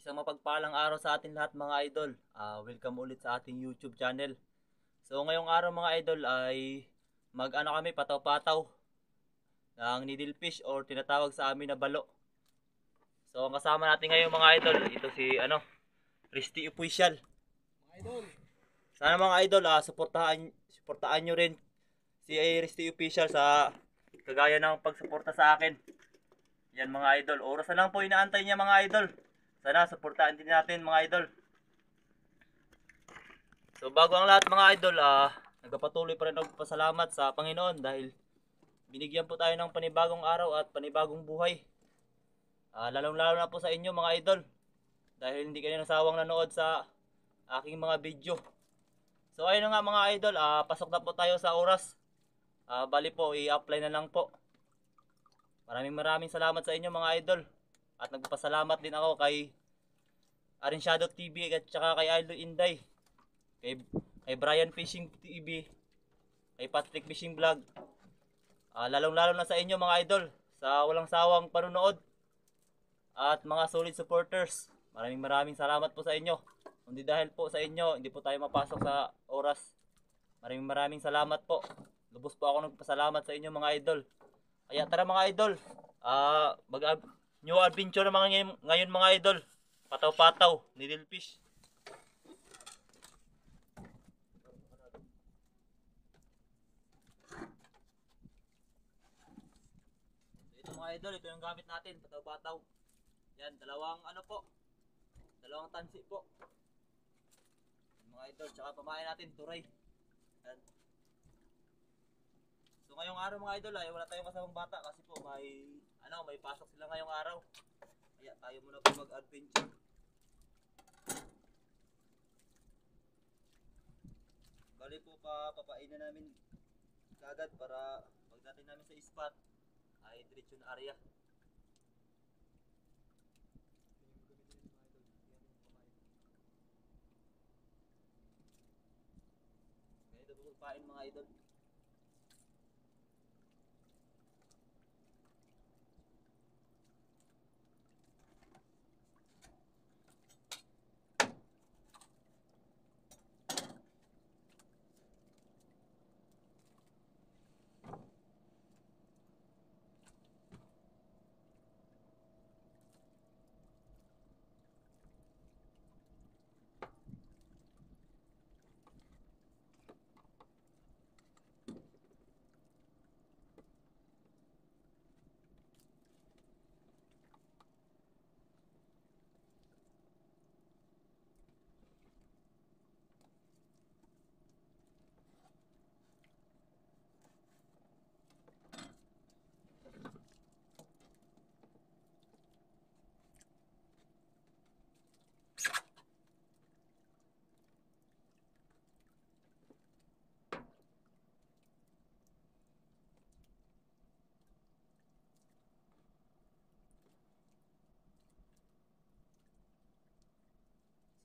Isang mapagpalang araw sa atin lahat mga idol. Welcome ulit sa ating YouTube channel. So ngayong araw mga idol ay kami pataw-pataw ng needlefish or tinatawag sa amin na balo. So ang kasama natin ngayon mga idol, ito si Risty Official. Mga idol, Sana mga idol suportahan nyo rin si Risty Official sa kagaya ng pagsuporta sa akin. Yan mga idol, oras na lang po inaantay niya mga idol. Sana suportahan din natin mga idol. So bago ang lahat mga idol, nagpapatuloy pa rin nagpasalamat sa Panginoon dahil binigyan po tayo ng panibagong araw at panibagong buhay. Lalong-lalo na po sa inyo mga idol dahil hindi kayo nasawang nanood sa aking mga video. So ayun na nga mga idol, pasok na po tayo sa oras. Bali po, i-apply na lang po. Maraming salamat sa inyo mga idol. At nagpasalamat din ako kay Arinsyado TV at saka kay Idol Inday. Kay Brian Fishing TV. Kay Patrick Fishing Vlog. Lalong-lalo na sa inyo mga idol. Sa walang sawang panunood. At mga solid supporters. Maraming salamat po sa inyo. Hindi dahil po sa inyo, hindi po tayo mapasok sa oras. Maraming salamat po. Lubos po ako nagpasalamat sa inyo mga idol. Kaya tara mga idol. New adventure na ngayon mga idol. Pataw-pataw, needlefish. Ito mga idol, ito yung gamit natin, pataw-pataw. Yan, dalawang tansi po. Yan, mga idol, tsaka pamain natin, turay. Yan. So ngayong araw mga idol ay wala tayong kasamang bata kasi po may pasok sila ngayong araw. Kaya tayo muna po mag-adventure. Bali po papainan namin kagad para pagdating namin sa spot ay diretso na area. Ganito po pagpain mga idol.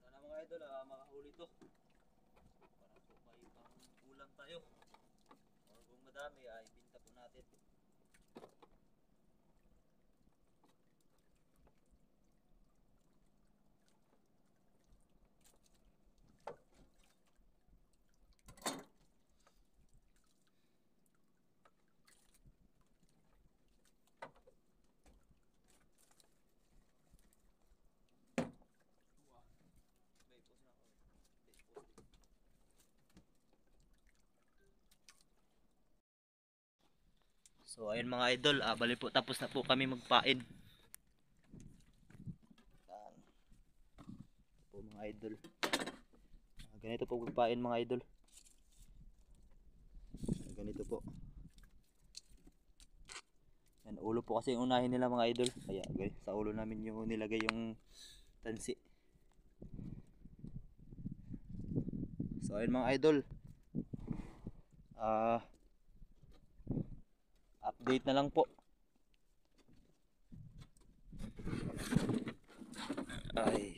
Sana mga idol makahuli to. Para po may pang-ulam tayo. O kung madami ay binta po natin. So ayun mga idol, bali po tapos na po kami magpain. Yan. Po mga idol. Ganito po magpain mga idol. Ganito po. Yan, ulo po kasi yung unahin nila mga idol. Kaya sa ulo namin yung nilagay yung tansi. So ayun mga idol. Update na lang po. Ay.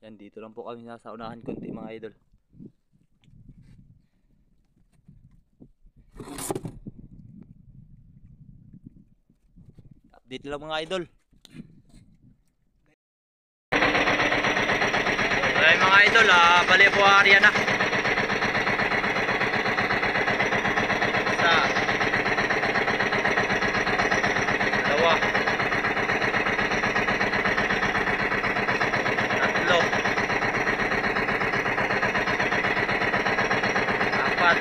Yan, dito lang po kami nasa unahan konti mga idol. Update lang mga idol. ayun mga idol, bali po area na. Isa. Dalawa. Tatlo. Apat.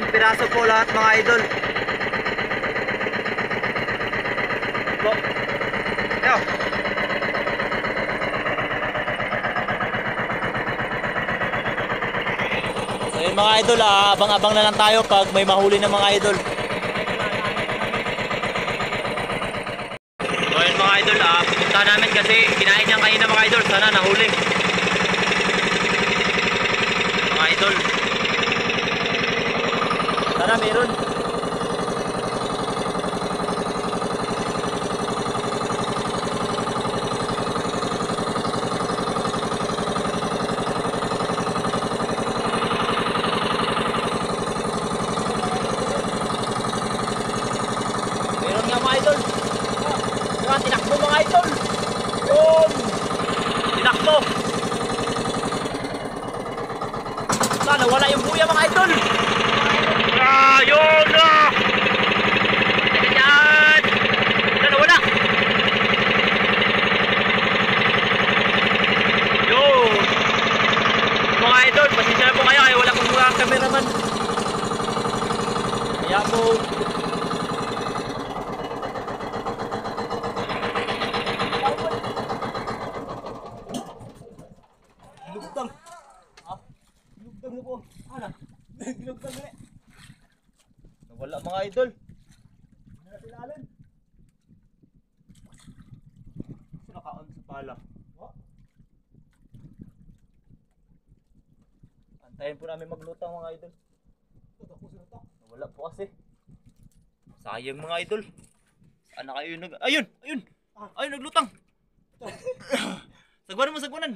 Piraso po lahat mga idol. Po. Yo. So yun mga idol, abang-abang na lang tayo pag may mahuli na mga idol. So yun mga idol, pupunta namin kasi kinain niyan kanina mga idol. Sana nahuli. Mga idol. Sana meron. Meron nga mga idol. Tinakbo mga idol. Boom! Tinakbo. Sana wala yung buya mga idol. Yun na! Yan! Wala! Yun! Mga idol, pasensya na po kayo kaya wala pong mga cameraman. Kaya po lugtang. Lugtang na po. Ano? Lugtang na. Wala mga idol. Hindi na tilalan. Nakaon sa pala. Antayin po namin maglutang mga idol. Wala po kasi. Sayang mga idol. Saan na kayo nag... Ayun! Ayun! Ayun naglutang! Sagwanan mo, sagwanan!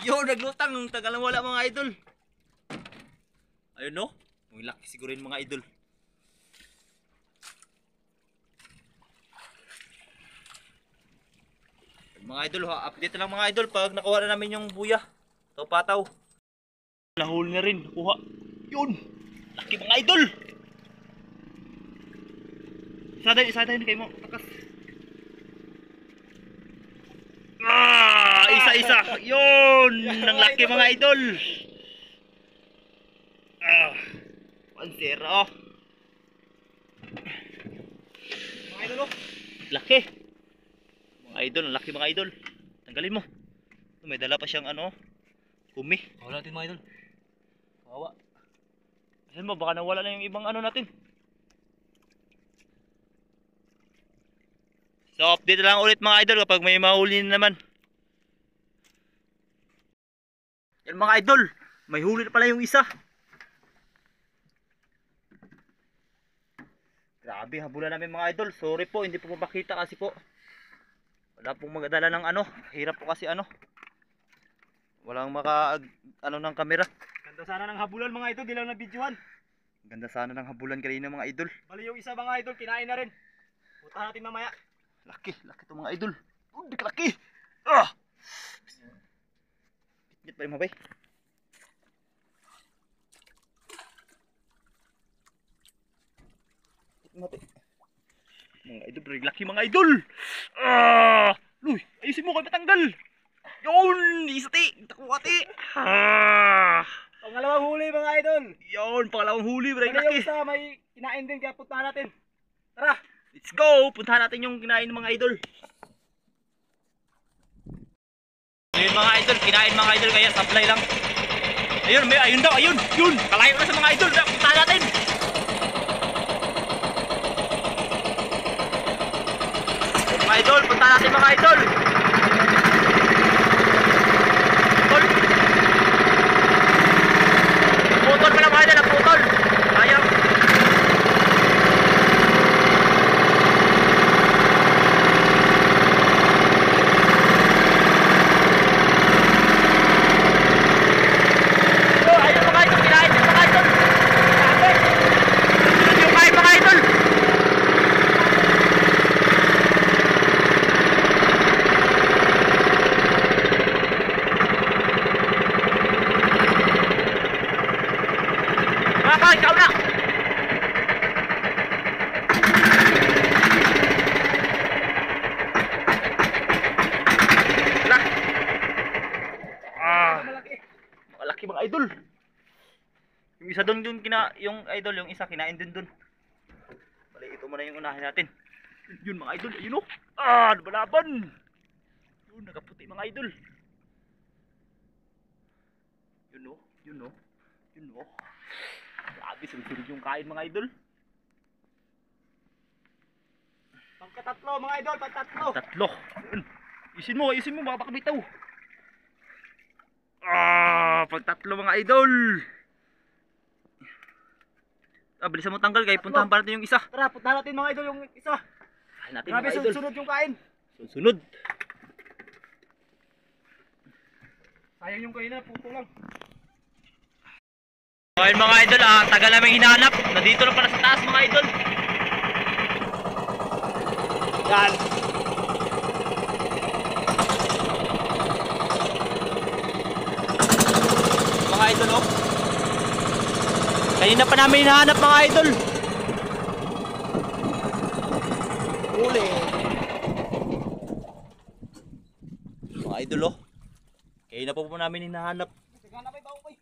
Yo, naglutang! Tagal na wala mga idol. Ayun no? May laki siguro yun mga idol. Mga idol, update lang mga idol pag nakuha na namin yung buya. Ito pataw. Nahuli na rin, kuha. Yun! Laki mga idol! Isa tayo kayo mo. Takas. Isa. Yun! Ang laki mga idol! 1-0. Mga idol oh. Laki. Mga idol, laki mga idol. Tanggalin mo. May dala pa siyang ano, kumi. Wala natin mga idol. Kawawa. Ayan mo, baka nawala na yung ibang ano natin. So update lang ulit mga idol kapag may mahuli na naman. Yan mga idol, may huli na pala yung isa. Grabe, habulan namin mga idol. Sorry po, hindi po mapakita kasi po wala pong magdala ng ano. Hirap po kasi ano. Walang ng kamera. Ganda sana ng habulan mga idol, di lang na videohan. Ganda sana ng habulan kanina mga idol. Bali yung isa mga idol, kinain na rin. Punta natin mamaya. Laki to mga idol. Oh, di kalaki. Ah! Bitbit pa yung mabay. Mati. Mga idol, very laki mga idol. Ah! Luy, ayusin mo kay matanggal. Yun, isa ti, takuha ti. Ah! Pangalawang huli mga idol. Yun, pangalawang huli, very Bali yung laki. isa may kinain din, kaya punta natin. Tara! Let's go! Puntahan natin yung kinain ng mga idol. Ayun mga idol, kinain mga idol kaya supply lang. Ayun, ayun daw, ayun, yun. Kalayo na sa mga idol. Puntahan natin. Mga idol, puntahan natin mga idol. Putol pala mga idol, putol. Ayun. Ikaw na! Malaki mga idol. Yung isa doon yung idol, yung isa kinain din doon. Bali, ito muna yung unahin natin. Yun mga idol, ayun oh. Ah, nabalaban. Yun, nakaputi mga idol. Yun oh, yun oh. Yun oh. Grabe, sunod yung kain mga idol. Pagkatatlo mga idol, pagtatlo. Tatlo. Isin mo, baka bitaw. Ah, pagtatlo mga idol. Ah, bilisan mo tanggal kay puntahan pa natin yung isa. Tara, puntahan natin mga idol yung isa. Kain natin Grabe, mga idol. sunod yung kain. Sunod. Sayang yung kain na, puto lang. Ayun mga idol, tagal namin hinahanap. Nandito na pala sa taas mga idol. Yan. Mga idol oh. Kanina pa namin hinahanap mga idol. Huli. Mga idol oh. Kanina pa po namin hinahanap. Naghanap ay bago bay.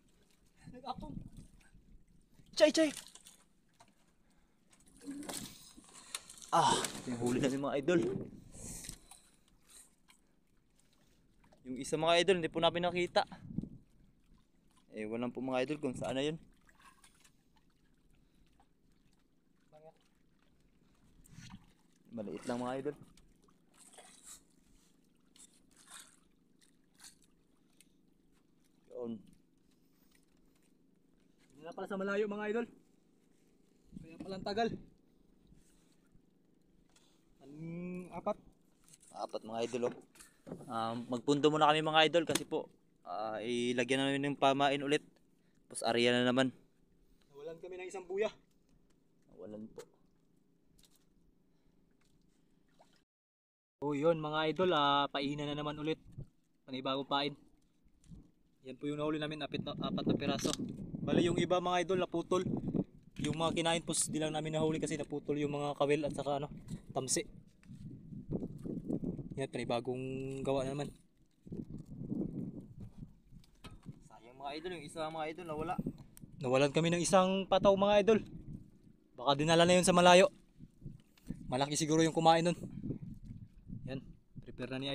Nag-apong. Chay. Ah, yung huli namin mga idol. Yung isa mga idol, hindi po namin nakita. Walang po mga idol kung saan na yun. Maliit lang mga idol. Yun. Hindi na pala sa malayo mga idol. Kaya palang tagal. Apat mga idol oh. Magpundo muna kami mga idol kasi po ilagyan namin ng pamain ulit. Tapos area na naman. Nawalan kami ng isang buya. Nawalan po. Oh yun mga idol, painan na naman ulit. Panibagong pain. Yan po yung nahuli namin, apat na piraso. Bali yung iba mga idol naputol. Yung mga kinain po di lang namin nahuli kasi naputol yung mga kawil at saka tamsi. Yan, panibagong gawa na naman. Sayang mga idol, yung isa mga idol nawala. Nawalan kami ng isang pataw mga idol. Baka dinala na yun sa malayo. Malaki siguro yung kumain nun. Yan, prepare na ni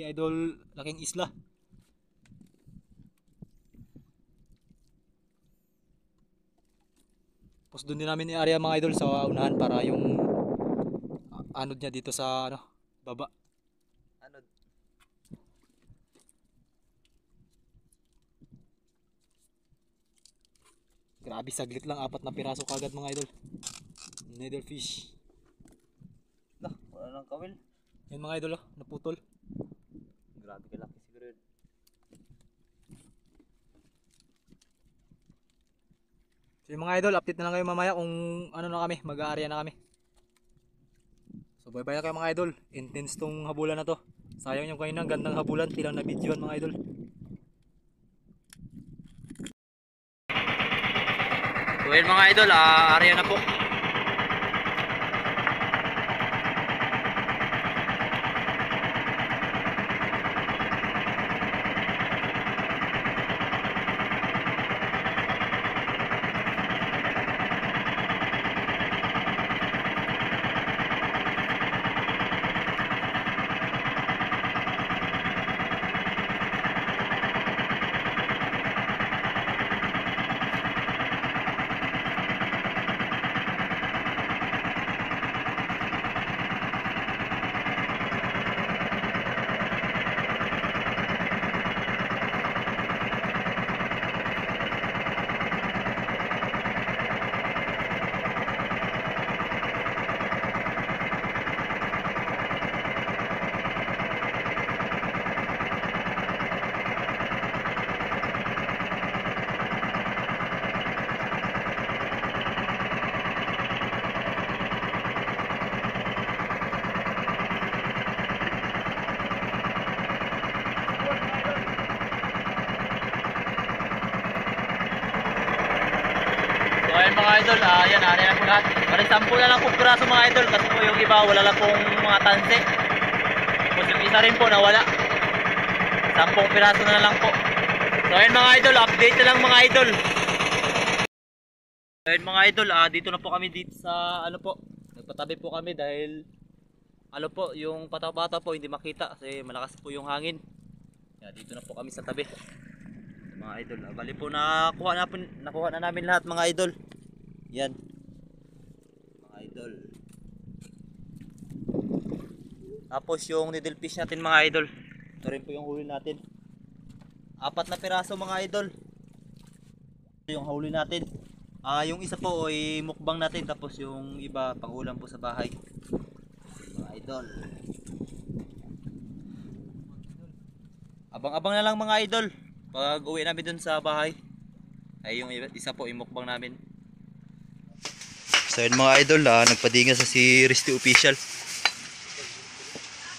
Idol Laking Isla. Tapos doon din namin i-area mga idol sa unahan para yung anod niya dito sa baba. Anod. Grabe, saglit lang, 4 na piraso kagad mga idol. Needlefish. Lah, wala nang kawil. Yan mga idol, oh, naputol. Grabe kalaki siguro yun. So yung mga idol, update na lang kayo mamaya kung ano na kami, mag-aarya na kami. So bye bye na kayo mga idol. Intense tong habulan na to. Sayang yung kanina, gandang habulan, tilang na videoan mga idol. So yun mga idol, area na po. So ayun mga idol, yan, area na po lahat. Bali 10 na lang po piraso mga idol, kasi po yung iba wala lang pong mga tanse. Tapos yung isa rin po nawala. 10 piraso na lang po. So ayun mga idol, update na lang mga idol. So ayun mga idol, dito na po kami dito sa ano po. Nagpatabi po kami dahil ano po, yung pata-pata po hindi makita kasi malakas po yung hangin. Kaya dito na po kami sa tabi. Mga idol, bali po nakuha na namin lahat mga idol. Yan. Mga idol. Tapos yung needlefish natin mga idol. Ito rin po yung huli natin. 4 na piraso mga idol. Ito yung huli natin. Yung isa po ay mukbang natin, tapos yung iba pang ulam po sa bahay. Mga idol. Abang-abang na lang mga idol. Pag uwi namin dun sa bahay, ay yung isa po imukbang namin. So yun mga idol, nagpadinga sa si Risty Official.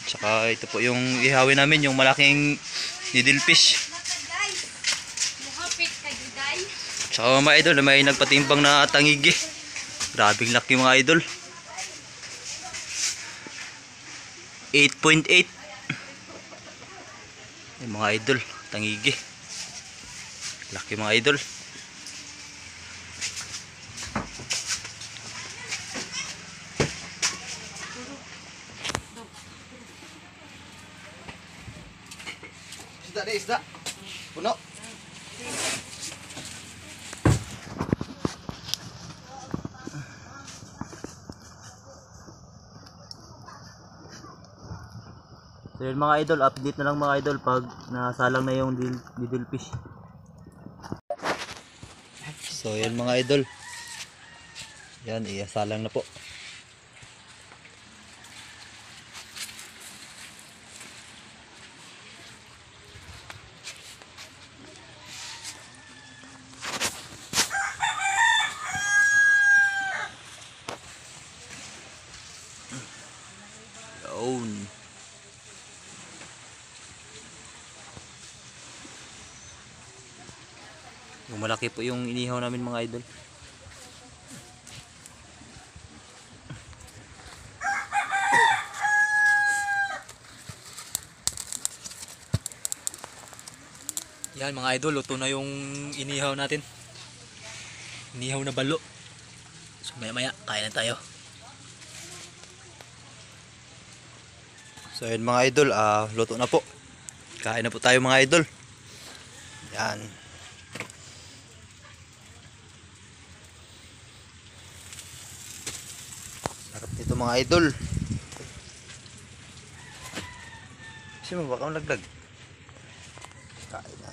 Tsaka ito po yung ihawin namin, yung malaking needlefish. Tsaka mga idol, may nagpatimbang na tangigi. Grabing laki mga idol. 8.8. Yung mga idol, tangigi. Laki mga idol. Isda deh, isda. Puno. So yun mga idol, update na lang mga idol pag nasalang na yung needlefish. So yan mga idol. Yan, iasalang na po. Yun. Yung malaki po yung inihaw namin mga idol. Yan mga idol, luto na yung inihaw natin. Inihaw na balo. So maya maya, kain na tayo. So yun mga idol, luto na po. Kain na po tayo mga idol. Yan. Sarap nito mga idol. Kasi mo baka malaglag. Kain na.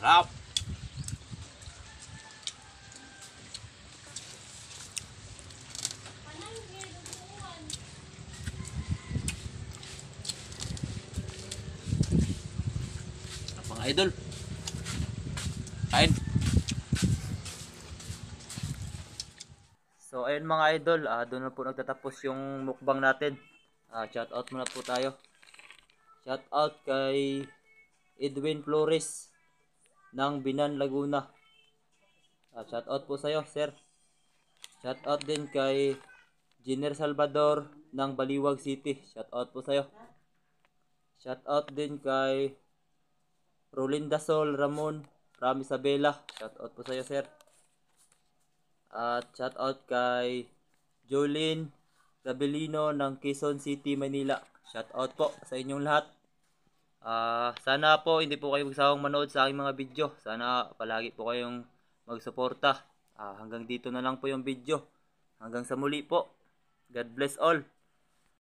Sarap! Mga idol, kain. So ayun mga idol, doon na po nagtatapos yung mukbang natin. Shout out muna po tayo. Shout out kay Edwin Flores ng Binan, Laguna. Shout out po sa iyo, sir. Shout out din kay Jenner Salvador ng Baliwag City. Shout out po sa iyo. Shout out din kay Rolinda Sol Ramon from Isabela. Shout out po sa iyo, sir. At shout out kay Jolene Gabelino ng Quezon City, Manila. Shout out po sa inyong lahat. Sana po hindi po kayo magsawang manood sa aking mga video. Sana palagi po kayong magsuporta. Hanggang dito na lang po yung video. Hanggang sa muli po. God bless all.